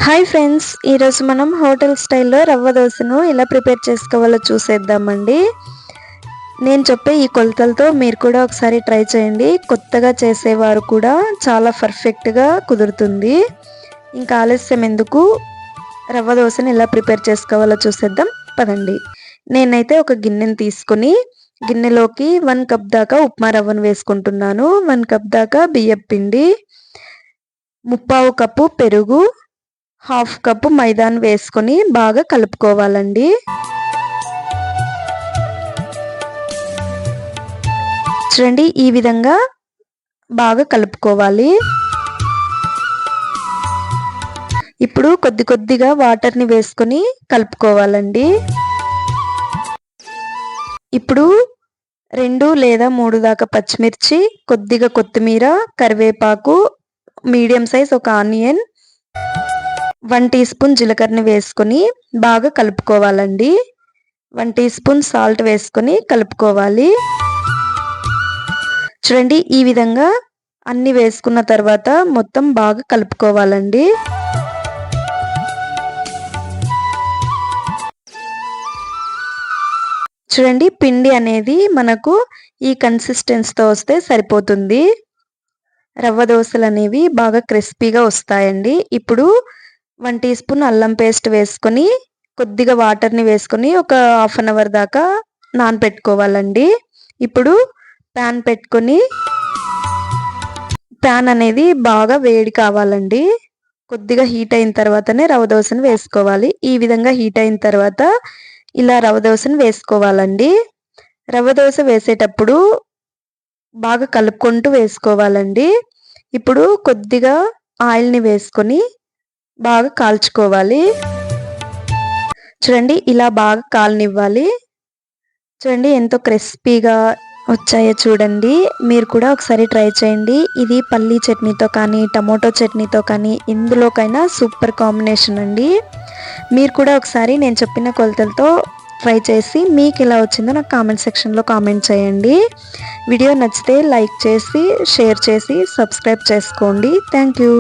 Hi friends, ఈరోజు మనం hotel స్టైల్లో రవ్వ దోశను ఎలా ప్రిపేర్ చేసుకోవాలో చూసేద్దామండి. నేను చెప్పే ఈ కొలతలతో మీరు కూడా ఒకసారి ట్రై చేయండి. కొత్తగా చేసేవారు కూడా చాలా పర్ఫెక్ట్గా కుదురుతుంది. ఇంకా ఆలస్యం ఎందుకు, రవ్వ దోశను ఎలా ప్రిపేర్ చేసుకోవాలో చూసేద్దాం పదండి. నేనైతే ఒక గిన్నెని తీసుకొని గిన్నెలోకి 1 కప్ దాకా ఉప్మా రవ్వను వేసుకుంటున్నాను. 1 కప్ దాకా బియ్యం పిండి, 3/4 కప్పు పెరుగు, 1/2 కప్పు మైదాను వేసుకొని బాగా కలుపుకోవాలండి. చూడండి, ఈ విధంగా బాగా కలుపుకోవాలి. ఇప్పుడు కొద్ది కొద్దిగా వాటర్ని వేసుకొని కలుపుకోవాలండి. ఇప్పుడు 2 లేదా 3 దాకా పచ్చిమిర్చి, కొద్దిగా కొత్తిమీర, కరివేపాకు, మీడియం సైజ్ ఒక ఆనియన్, 1 టీ స్పూన్ జీలకర్రని వేసుకొని బాగా కలుపుకోవాలండి. 1 టీ స్పూన్ సాల్ట్ వేసుకొని కలుపుకోవాలి. చూడండి, ఈ విధంగా అన్ని వేసుకున్న తర్వాత మొత్తం బాగా కలుపుకోవాలండి. చూడండి, పిండి అనేది మనకు ఈ కన్సిస్టెన్సీతో వస్తే సరిపోతుంది. రవ్వ దోశలు అనేవి బాగా క్రిస్పీగా వస్తాయండి. ఇప్పుడు 1 టీ స్పూన్ అల్లం పేస్ట్ వేసుకొని కొద్దిగా వాటర్ని వేసుకొని ఒక హాఫ్ అన్ అవర్ దాకా నానబెట్టుకోవాలండి. ఇప్పుడు ప్యాన్ పెట్టుకొని ప్యాన్ అనేది బాగా వేడి కావాలండి. కొద్దిగా హీట్ అయిన తర్వాతనే రవ్వ దోశను వేసుకోవాలి. ఈ విధంగా హీట్ అయిన తర్వాత ఇలా రవ్వ దోశను వేసుకోవాలండి. రవ్వ దోశ వేసేటప్పుడు బాగా కలుపుకుంటూ వేసుకోవాలండి. ఇప్పుడు కొద్దిగా ఆయిల్ని వేసుకొని బాగా కాల్చుకోవాలి. చూడండి, ఇలా బాగా కాలనివ్వాలి. చూడండి ఎంతో క్రిస్పీగా వచ్చాయో చూడండి. మీరు కూడా ఒకసారి ట్రై చేయండి. ఇది పల్లీ చట్నీతో కానీ, టమోటో చట్నీతో కానీ ఎందులోకైనా సూపర్ కాంబినేషన్ అండి. మీరు కూడా ఒకసారి నేను చెప్పిన కొలతలతో ట్రై చేసి మీకు ఎలా వచ్చిందో నాకు కామెంట్ సెక్షన్లో కామెంట్ చేయండి. వీడియో నచ్చితే లైక్ చేసి, షేర్ చేసి, సబ్స్క్రైబ్ చేసుకోండి. Thank you.